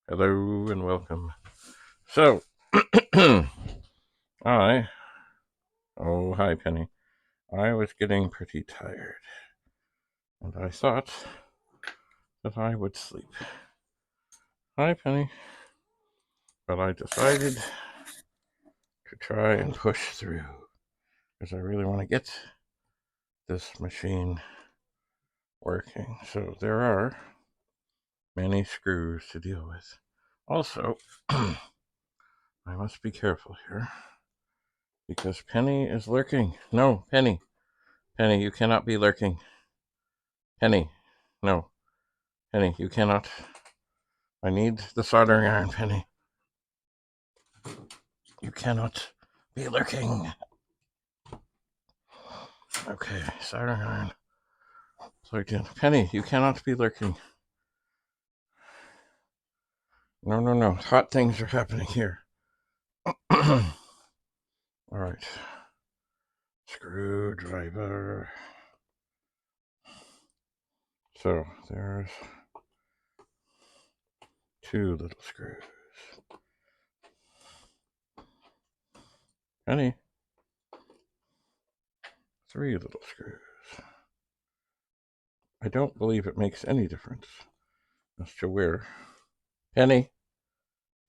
Hello and welcome. So, I, hi Penny. I was getting pretty tired, and I thought that I would sleep. Hi Penny. But I decided to try and push through, because I really want to get this machine working. So there are many screws to deal with. Also, I must be careful here, because Penny is lurking. No, Penny. Penny, you cannot be lurking. Penny, no. Penny, you cannot. I need the soldering iron, Penny. You cannot be lurking. Okay, soldering iron plugged in. Penny, you cannot be lurking. No, no, no. Hot things are happening here. All right. Screwdriver. So there's two little screws. Penny, three little screws. I don't believe it makes any difference as to where. Penny,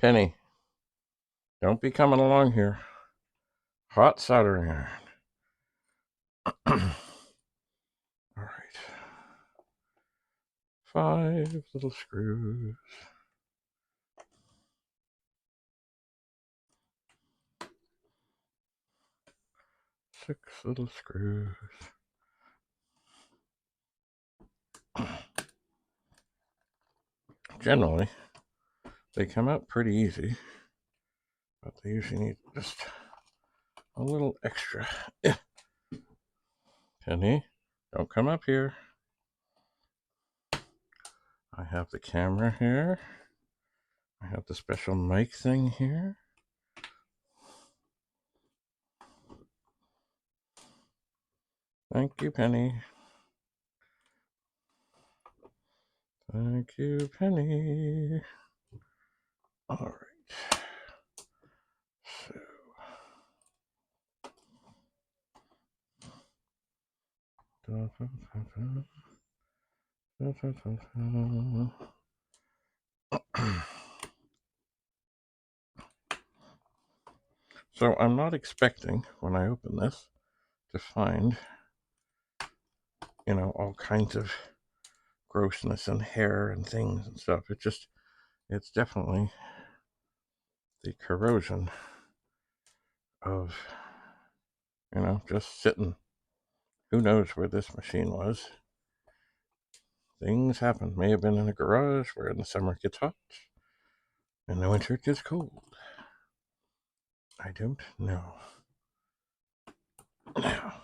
Penny, don't be coming along here. Hot soldering iron. All right. 5 little screws. Six little screws. Generally, they come out pretty easy, but they usually need just a little extra. Penny, don't come up here. I have the camera here. I have the special mic thing here. Thank you, Penny. Thank you, Penny. All right. So, so I'm not expecting when I open this to find, all kinds of grossness and hair and things and stuff. It's definitely the corrosion of, just sitting. Who knows where this machine was? Things happen. May have been in a garage where in the summer it gets hot, in the winter it gets cold. I don't know. Now,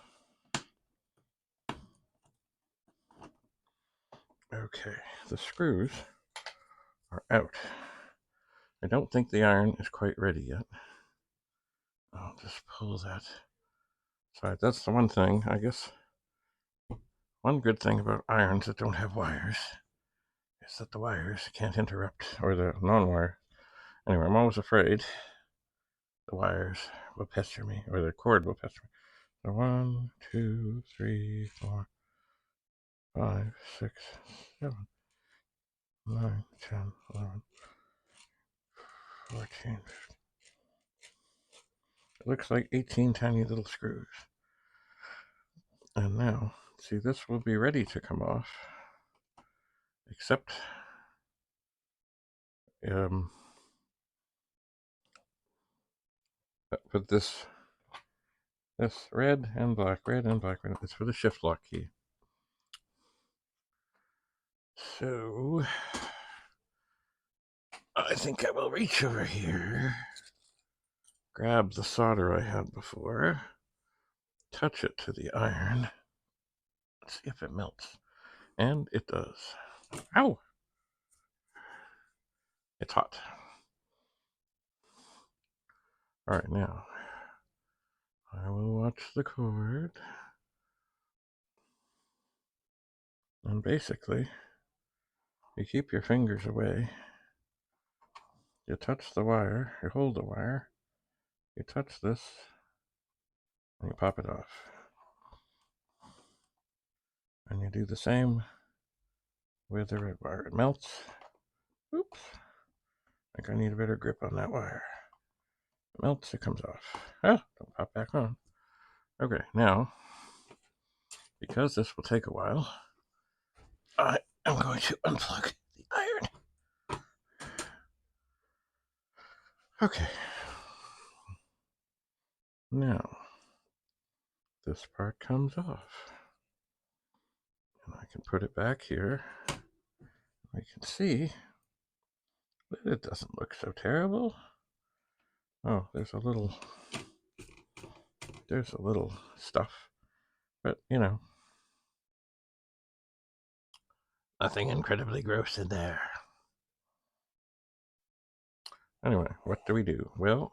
okay, the screws are out. I don't think the iron is quite ready yet. I'll just pull that side. That's the one thing, I guess. One good thing about irons that don't have wires is that the wires can't interrupt, or the non-wire. Anyway, I'm always afraid the wires will pester me, or the cord will pester me. So 1, 2, 3, 4, 5, 6, 7, 9, 10, 11, 14, 15. It looks like 18 tiny little screws. And now, see, this will be ready to come off, except with this red and black, it's for the shift lock key. So, I think I will reach over here, grab the solder I had before, touch it to the iron, see if it melts. And it does. Ow! It's hot. Alright, now I will watch the cord. And basically, you keep your fingers away you touch the wire, you hold the wire, you touch this, and you pop it off. And you do the same with the red wire. It melts. Oops. I think I need a better grip on that wire. It melts, it comes off. Ah, don't pop back on. Okay, now, because this will take a while, I am going to unplug the iron. Okay. Now, this part comes off. And I can put it back here. I can see that it doesn't look so terrible. Oh, there's a little stuff, but you know, nothing incredibly gross in there. Anyway, what do we do? Well,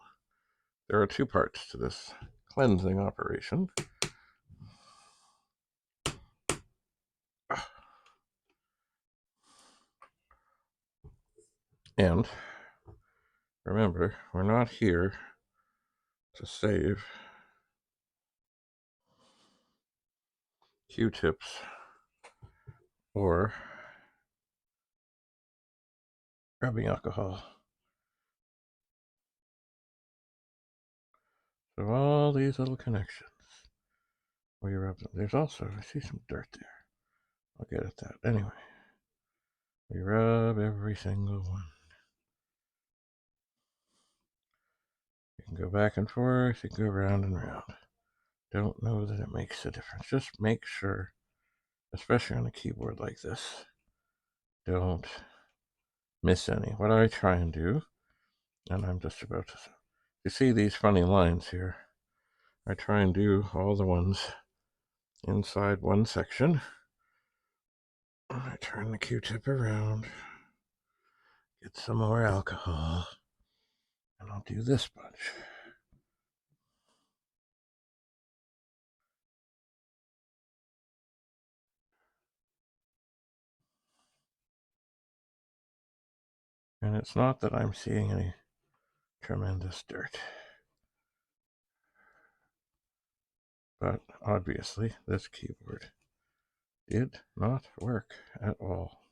there are two parts to this cleansing operation. And remember, we're not here to save Q-tips or rubbing alcohol. So all these little connections where you rub them. There's also, I see some dirt there. I'll get at that. Anyway, we rub every single one. You can go back and forth, you can go round and round. Don't know that it makes a difference. Just make sure, especially on a keyboard like this, don't miss any. What I try and do, and I'm just about to, you see these funny lines here, I try and do all the ones inside one section. I turn the Q-tip around, get some more alcohol, and I'll do this bunch. And it's not that I'm seeing any tremendous dirt, but obviously this keyboard did not work at all.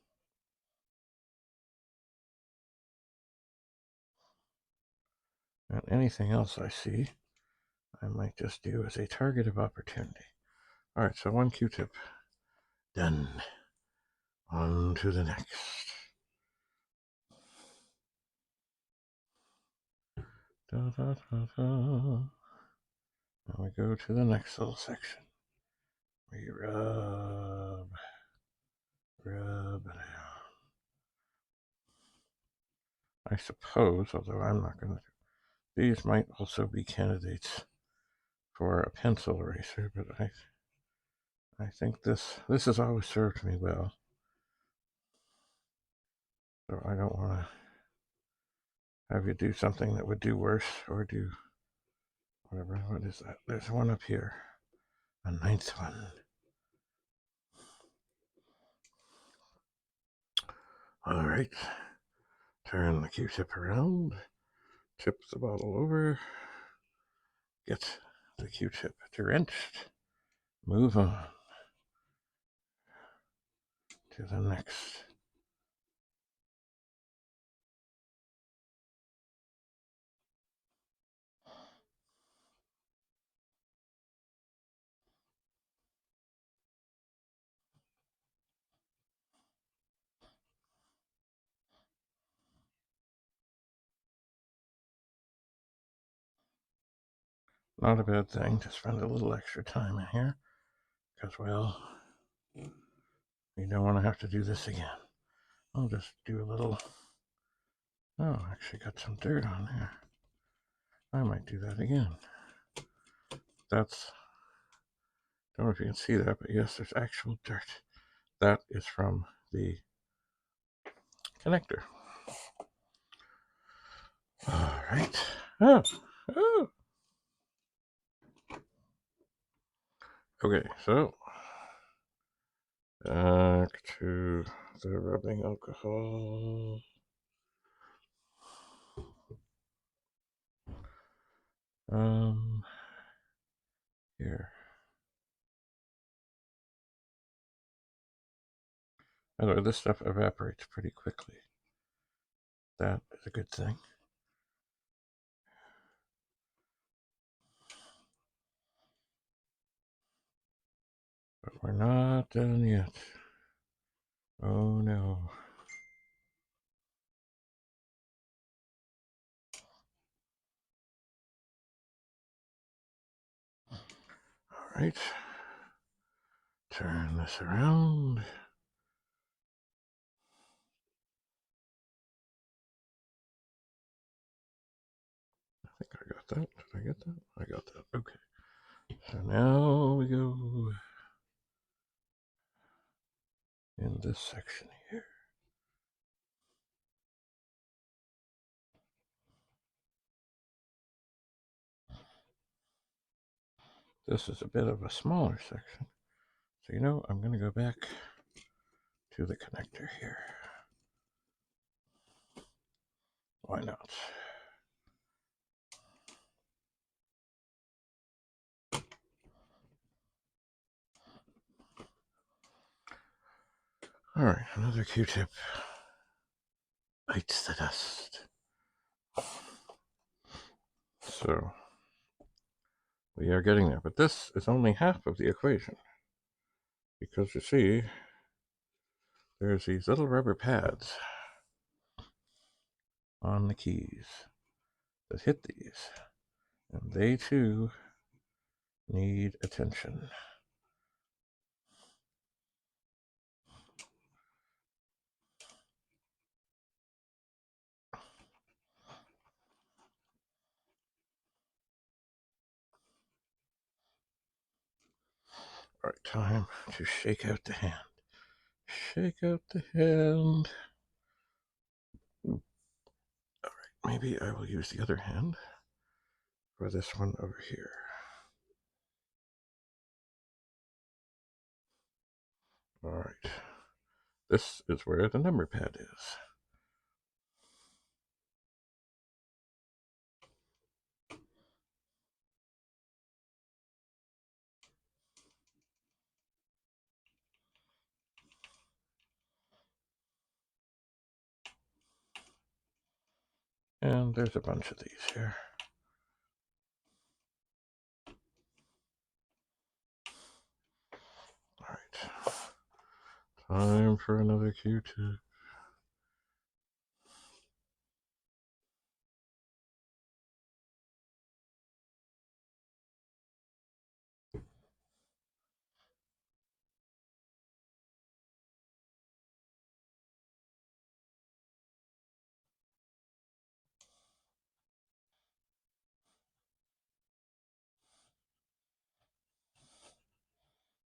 And anything else I see, I might just do as a target of opportunity. All right, so one Q-tip done. On to the next. Da, da, da, da. Now we go to the next little section. We rub it out. I suppose, although I'm not going to, these might also be candidates for a pencil eraser, but I think this has always served me well. So I don't want to have you do something that would do worse or do whatever. What is that? There's one up here. A ninth one. All right. Turn the Q-tip around. Tip the bottle over. Get the Q-tip drenched. Move on to the next. Not a bad thing to spend a little extra time in here, because, well, you don't want to have to do this again. I'll just do a little. Oh, actually got some dirt on there. I might do that again. That's, don't know if you can see that, but yes, there's actual dirt. That is from the connector. All right. Oh. Okay, so back to the rubbing alcohol. Here. By the way, this stuff evaporates pretty quickly. That is a good thing. But we're not done yet. Oh no. All right. Turn this around. I think I got that. Did I get that? I got that. Okay. So now we go in this section here. This is a bit of a smaller section. So, you know, I'm going to go back to the connector here. Why not? All right, another Q-tip bites the dust. So we are getting there, but this is only half of the equation, because you see there's these little rubber pads on the keys that hit these, and they too need attention. All right, time to shake out the hand. Shake out the hand. All right, maybe I will use the other hand for this one over here. All right, this is where the number pad is. And there's a bunch of these here. All right, time for another Q-tip.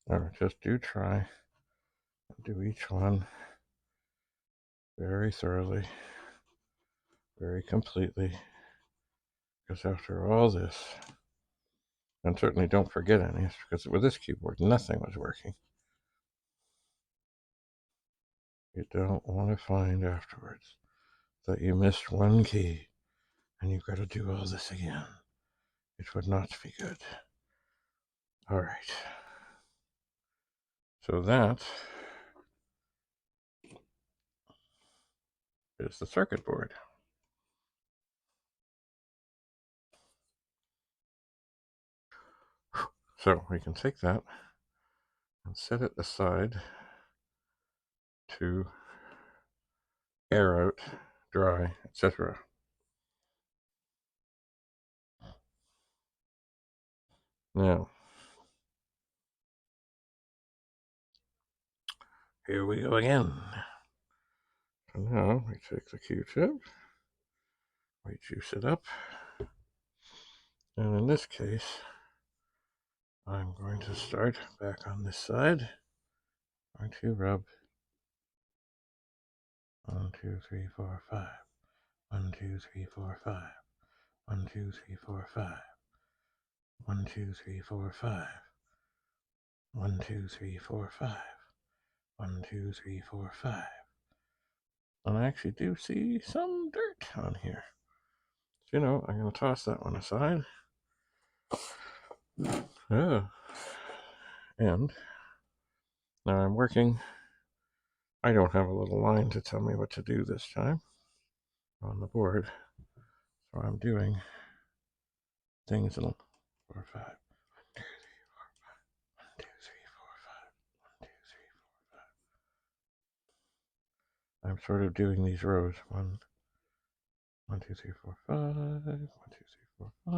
All right, just do try. Do each one very thoroughly, very completely, because after all this, and certainly don't forget any, because with this keyboard, nothing was working. You don't want to find afterwards that you missed one key and you've got to do all this again. It would not be good. All right. So that is the circuit board. So we can take that and set it aside to air out, dry, etc. Now, here we go again. So now we take the Q-tip, we juice it up, and in this case, I'm going to start back on this side. I'm going to rub 1, 2, 3, 4, 5. 1, 2, 3, 4, 5. 1, 2, 3, 4, 5. 1, 2, 3, 4, 5. 1, 2, 3, 4, 5. 1, 2, 3, 4, 5. And I actually do see some dirt on here. So, you know, I'm going to toss that one aside. And now I'm working. I don't have a little line to tell me what to do this time on the board, so I'm doing things in 4, 5, 1, 2, 3, 4, 5, 1, 2, 3, 4, 5, 1, 2, 3, 4, 5. I'm sort of doing these rows. 1, 1, 2, 3, 4, 5, 1, 2, 3, 4, 5,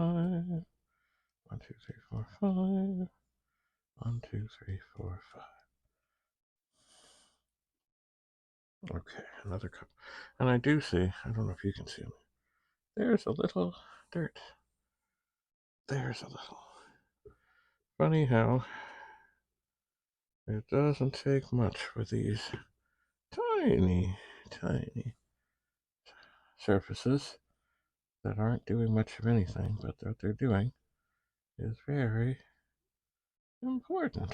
1, 2, 3, 4, 5, 1, 2, 3, 4, 5. Okay, another cup. And I do see, I don't know if you can see me, there's a little dirt. There's a little. Funny how it doesn't take much for these tiny, tiny surfaces that aren't doing much of anything, but what they're doing is very important.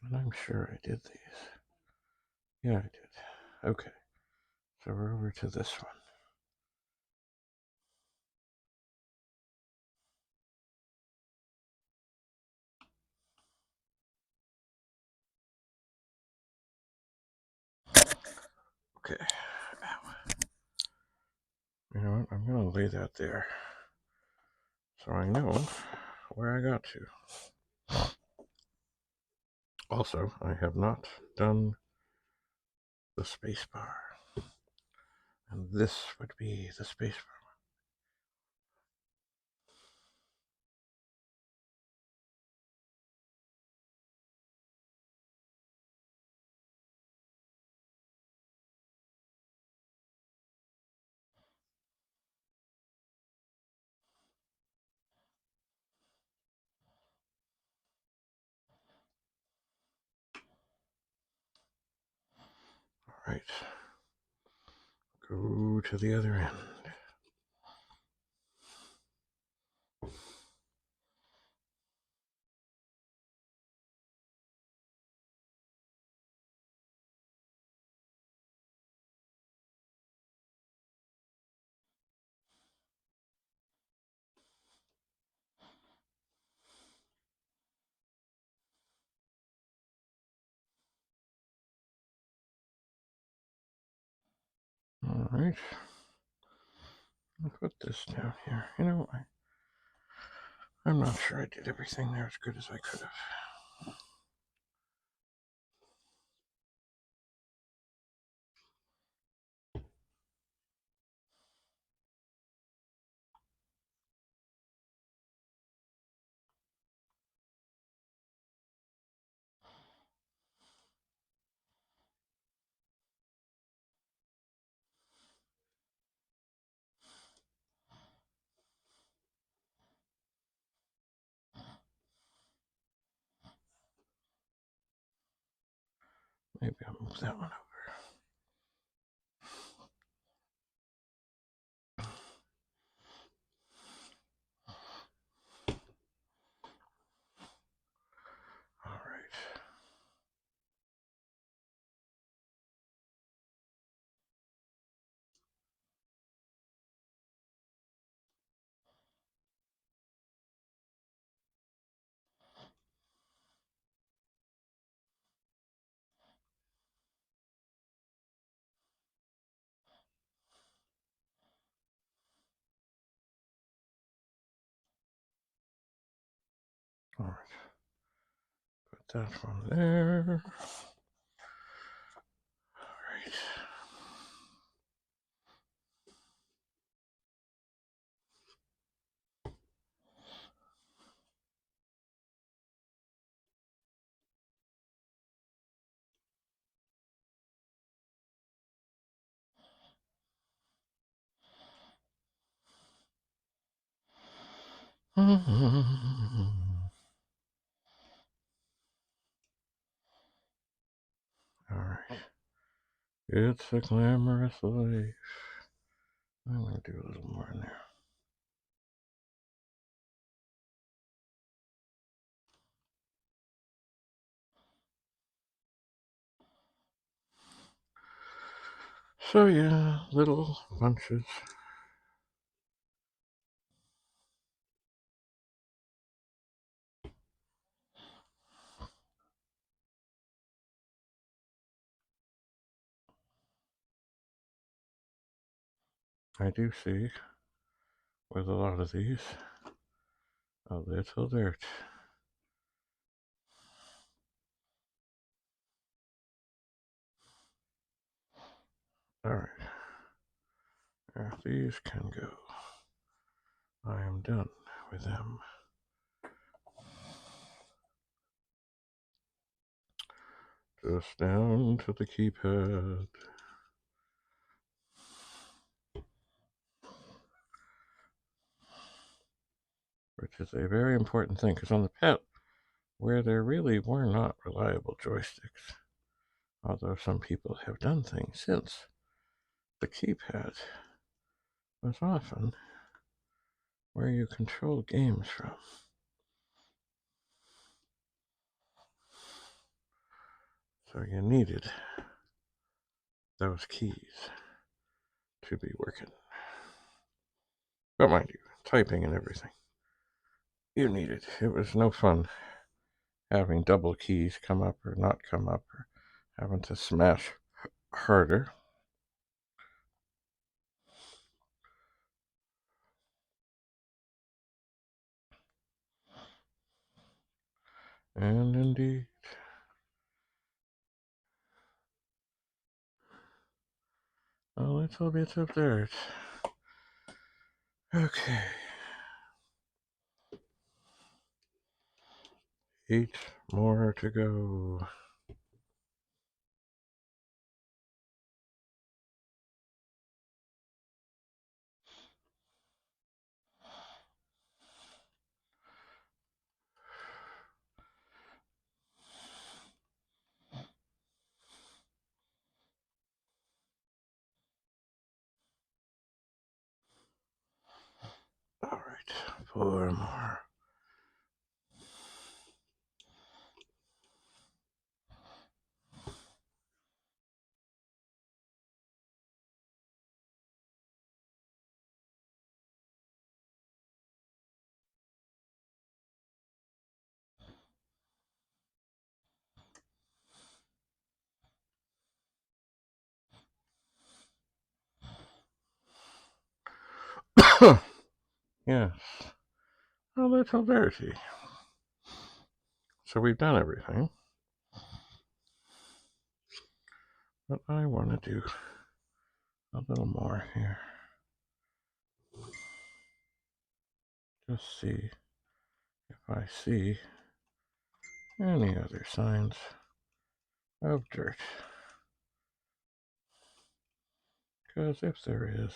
And I'm sure I did these. Yeah, I did. Okay, so we're over to this one. Okay. You know what? I'm going to lay that there so I know where I got to. Also, I have not done the space bar. And this would be the space bar. All right. Go to the other end. All right. I'll put this down here. You know, I'm not sure I did everything there as good as I could have. Maybe I'll move that one over. All right. All right. Put that one there. All right. All right. It's a glamorous life. I'm going to do a little more in there. So yeah, little bunches. I do see with a lot of these a little dirt. Alright, if these can go, I am done with them. Just down to the keypad. Which is a very important thing, because on the PET, where there really were not reliable joysticks, although some people have done things since, the keypad was often where you control games from. So you needed those keys to be working. But mind you, typing and everything, you needed. It was no fun having double keys come up or not come up, or having to smash harder. And indeed, a little bit of dirt. Okay. 8 more to go. All right, 4 more. Yes, a little dirty. So we've done everything. But I want to do a little more here. Just see if I see any other signs of dirt. Because if there is,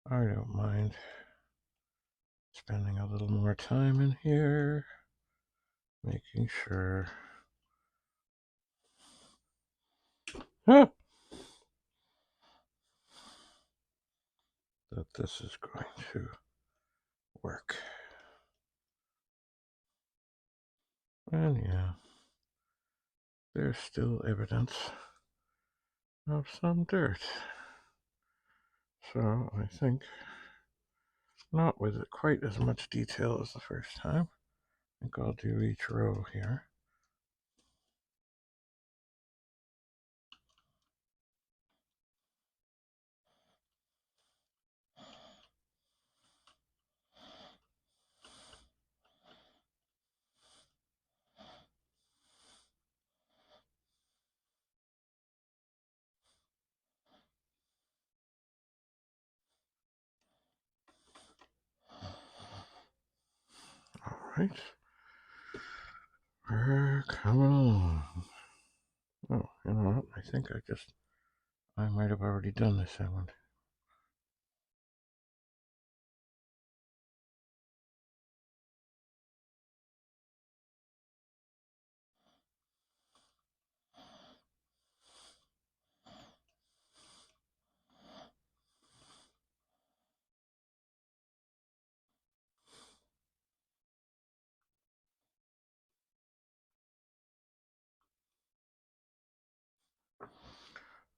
I don't mind spending a little more time in here, making sure that this is going to work. And yeah, there's still evidence of some dirt. So I think, not with quite as much detail as the first time, I think I'll do each row here. All right. We're coming along. Oh, you know what? I think I might have already done this one.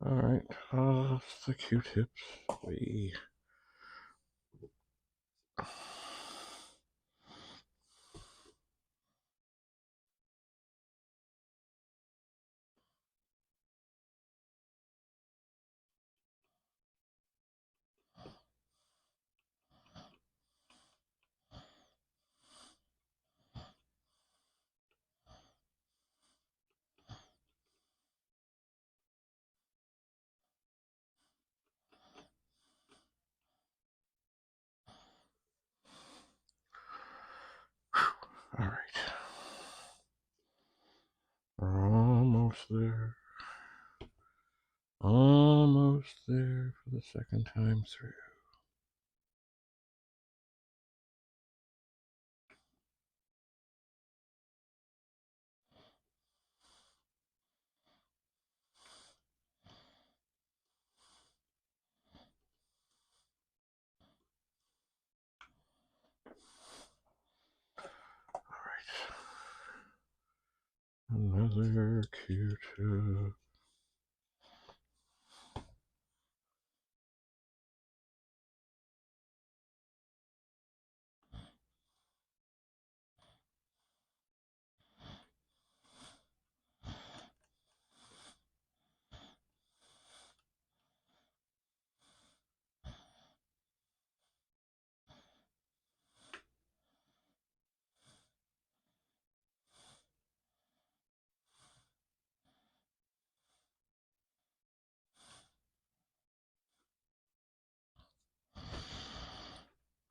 Alright, off the Q-tips. Alright. We're almost there. Almost there for the second time through. Alright. Another Q-tip.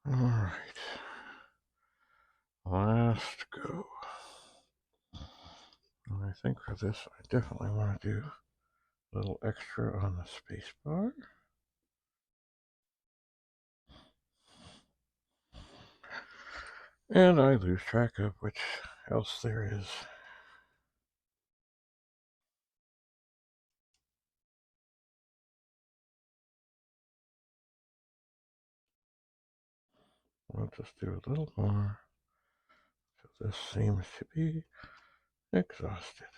Alright. Last go. And I think for this, I definitely want to do a little extra on the space bar. And I lose track of which else there is. We'll just do a little more. So this seems to be exhausted.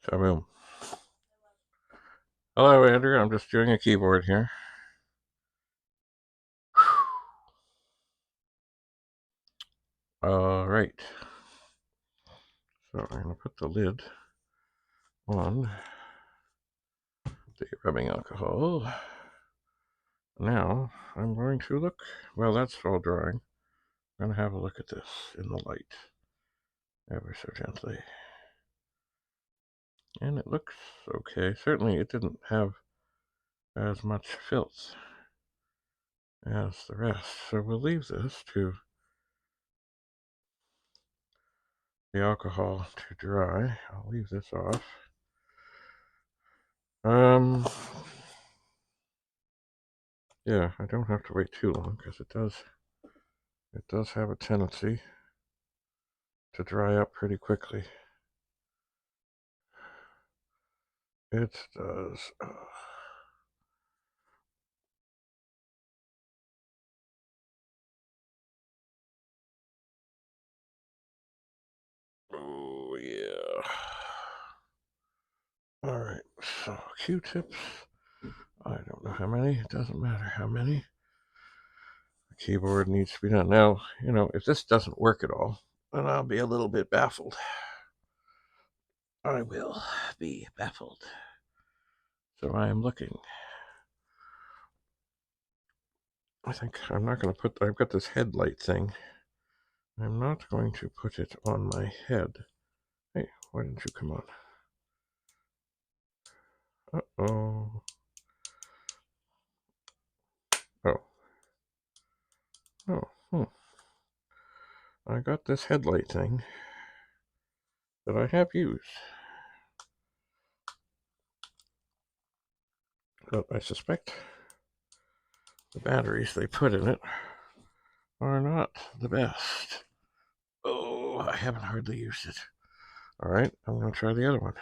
So boom. Hello, Andrew. I'm just doing a keyboard here. All right. So I'm going to put the lid on the rubbing alcohol. Now I'm going to look. Well, that's all drying. I'm going to have a look at this in the light ever so gently. And it looks okay. Certainly it didn't have as much filth as the rest. So we'll leave this to the alcohol to dry. I'll leave this off. Yeah, I don't have to wait too long because it does have a tendency to dry up pretty quickly. It does. Oh, yeah. Alright, so Q-tips. I don't know how many. It doesn't matter how many. The keyboard needs to be done. Now, if this doesn't work at all, then I'll be a little bit baffled. I will be baffled. So I am looking. I think I'm not going to put, I've got this headlight thing. I'm not going to put it on my head. Hey, why didn't you come on? Uh-oh. Oh. Oh, I got this headlight thing that I have used. But I suspect the batteries they put in it are not the best. Oh, I haven't hardly used it. Alright, I'm going to try the other one.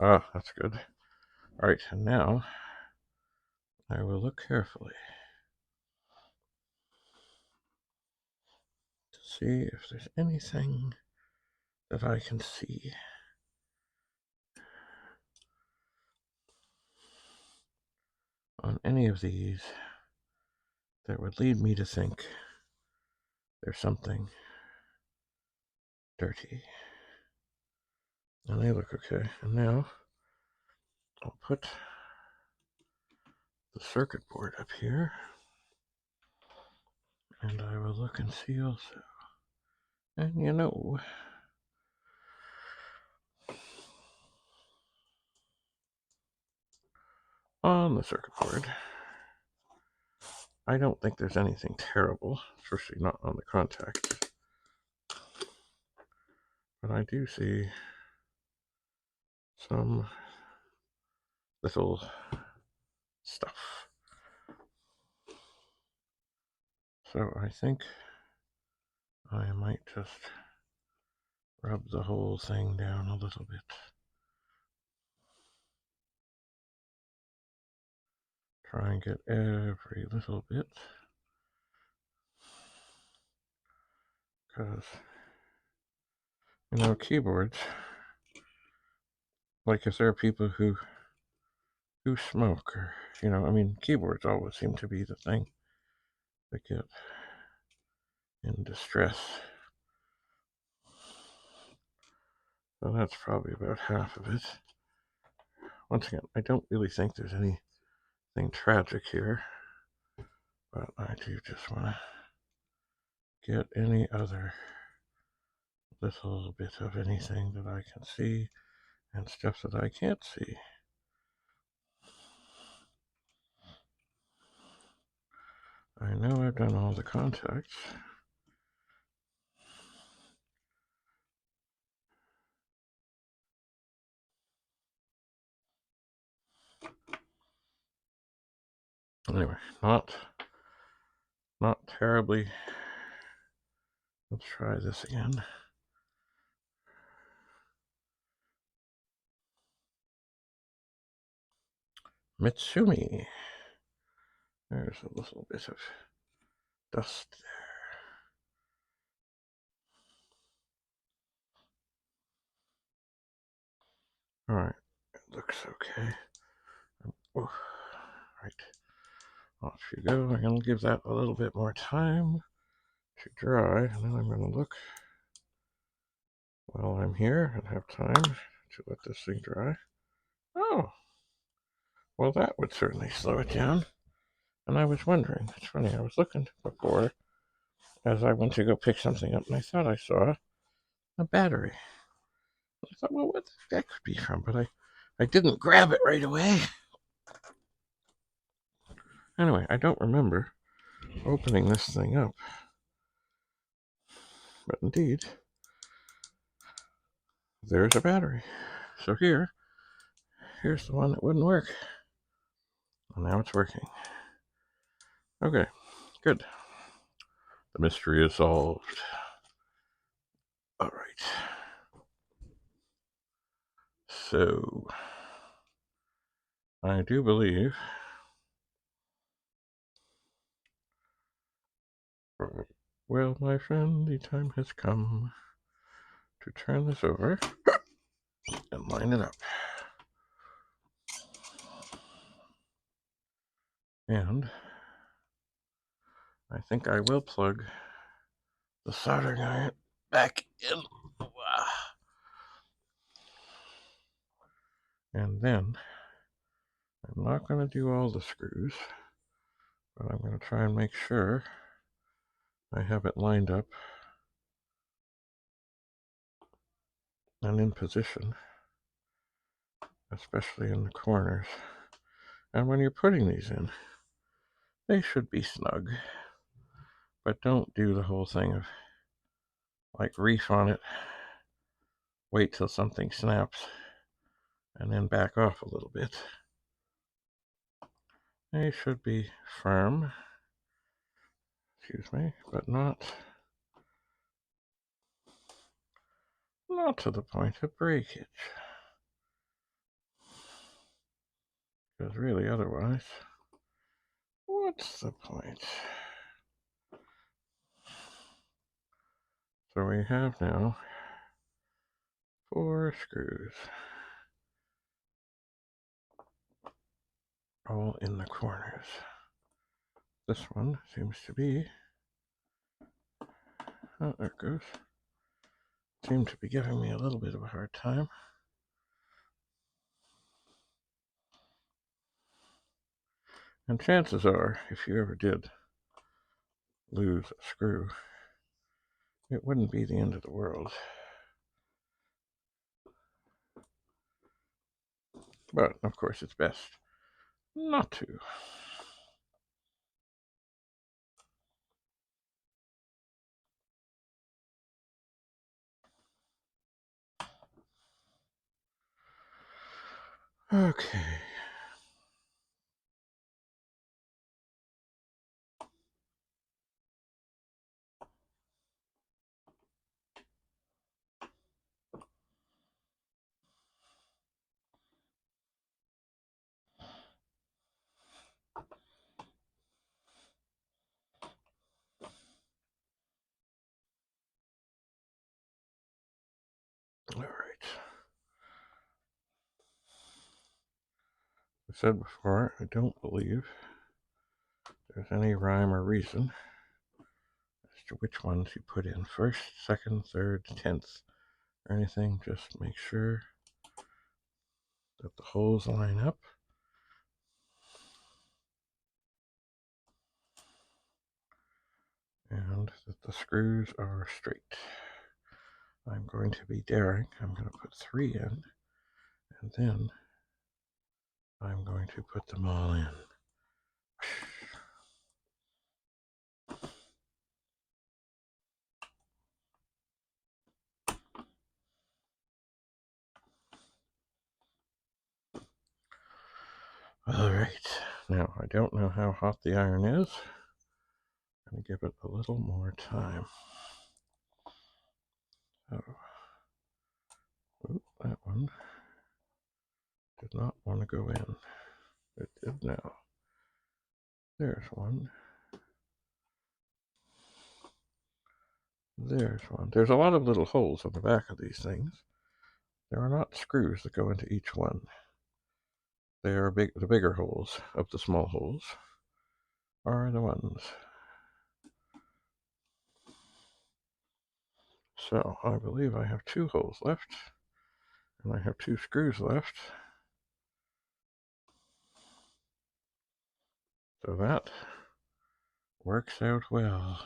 Ah, that's good. Alright, and now I will look carefully to see if there's anything that I can see. On any of these that would lead me to think there's something dirty. And they look okay. And now I'll put the circuit board up here, and I will look and see also. And you know, on the circuit board, I don't think there's anything terrible, especially not on the contacts. But I do see some little stuff. So I think I might just rub the whole thing down a little bit. Try and get every little bit. Because, you know, keyboards, like if there are people who smoke, or, you know, I mean, keyboards always seem to be the thing that get in distress. So that's probably about half of it. Once again, I don't really think there's anything tragic here, but I do just want to get any other little bit of anything that I can see and stuff that I can't see. I know I've done all the contacts. Anyway, not terribly. Let's try this again. Mitsumi. There's a little bit of dust there. Alright, it looks okay. Oh, right. Off you go. I'm going to give that a little bit more time to dry, and then I'm going to look while I'm here and have time to let this thing dry. Oh, well, that would certainly slow it down. And I was wondering, it's funny, I was looking before as I went to go pick something up, and I thought I saw a battery. I thought, well, what that could be from, but I didn't grab it right away. Anyway, I don't remember opening this thing up, but indeed, there's a battery. So here's the one that wouldn't work, and now it's working. Okay, good. The mystery is solved. All right. So, I do believe, well, my friend, the time has come to turn this over and line it up. And I think I will plug the soldering iron back in. And then I'm not going to do all the screws, but I'm going to try and make sure I have it lined up and in position, especially in the corners. And when you're putting these in, they should be snug, but don't do the whole thing of like reef on it, wait till something snaps, and then back off a little bit. They should be firm, excuse me, but not to the point of breakage. Because really, otherwise, what's the point? So we have now 4 screws, all in the corners. This one seems to be, oh, there it goes. Seem to be giving me a little bit of a hard time. And chances are, if you ever did lose a screw, it wouldn't be the end of the world. But, of course, it's best not to. Okay. All right. I said before, I don't believe there's any rhyme or reason as to which ones you put in first, second, third, 10th, or anything. Just make sure that the holes line up. And that the screws are straight. I'm going to be daring. I'm going to put 3 in, and then I'm going to put them all in. All right. Now, I don't know how hot the iron is. I'm going to give it a little more time. Oh, that one did not want to go in. It did now. There's one. There's one. There's a lot of little holes on the back of these things. There are not screws that go into each one. They are the bigger holes of the small holes are the ones. So I believe I have 2 holes left, and I have 2 screws left. So that works out well.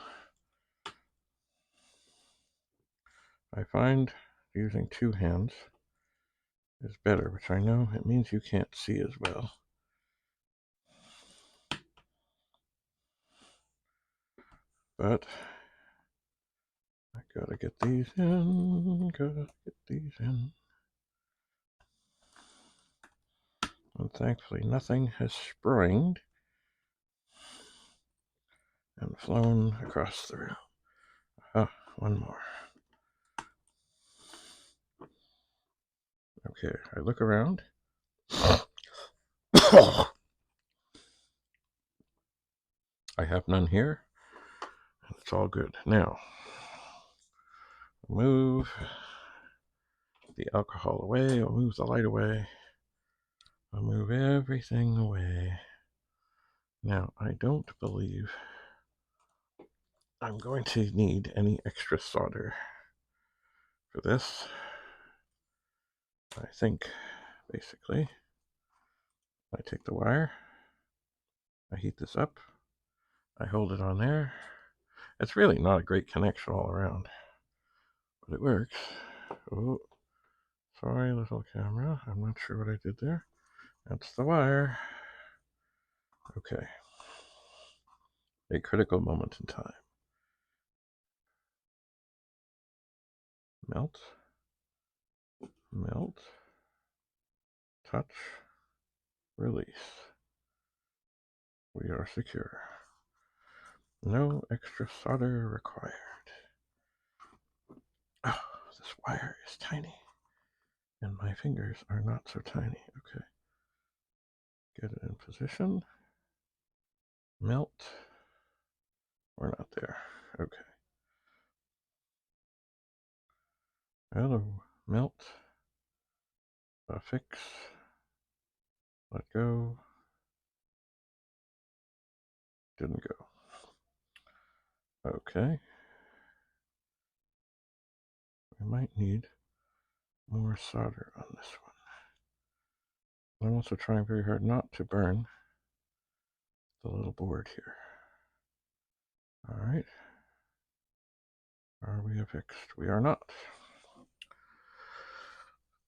I find using 2 hands is better, which I know it means you can't see as well. But I gotta get these in, And thankfully nothing has springed and flown across the room. Ah, one more. Okay, I look around. I have none here. It's all good. Now, move the alcohol away. I'll move the light away. I'll move everything away. Now, I don't believe I'm going to need any extra solder for this. I think, basically, I take the wire, I heat this up, I hold it on there. It's really not a great connection all around, but it works. Oh, sorry, little camera. I'm not sure what I did there. That's the wire. Okay. A critical moment in time. Melt, melt, touch, release. We are secure. No extra solder required. Oh, this wire is tiny, and my fingers are not so tiny. Okay. Get it in position. Melt. We're not there. Okay. Hello. melt, fix, let go, didn't go. Okay. We might need more solder on this one. I'm also trying very hard not to burn the little board here. All right. Are we affixed? We are not.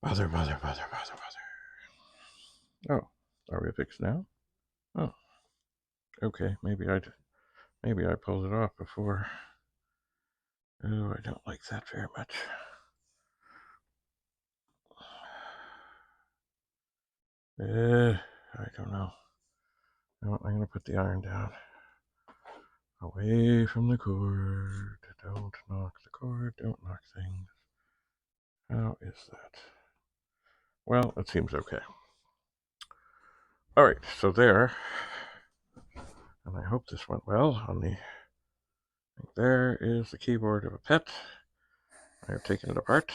Bother. Oh, are we affixed now? Oh, okay. Maybe I pulled it off before. Oh, I don't like that very much. I don't know. No, I'm gonna put the iron down. Away from the cord. Don't knock the cord. Don't knock things. How is that? Well, it seems okay. All right, so there, and I hope this went well on the. There is the keyboard of a PET. I have taken it apart.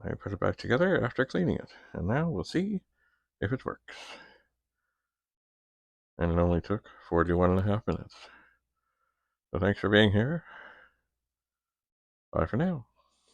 I put it back together after cleaning it, and now we'll see if it works. And it only took 41.5 minutes. So thanks for being here. Bye for now.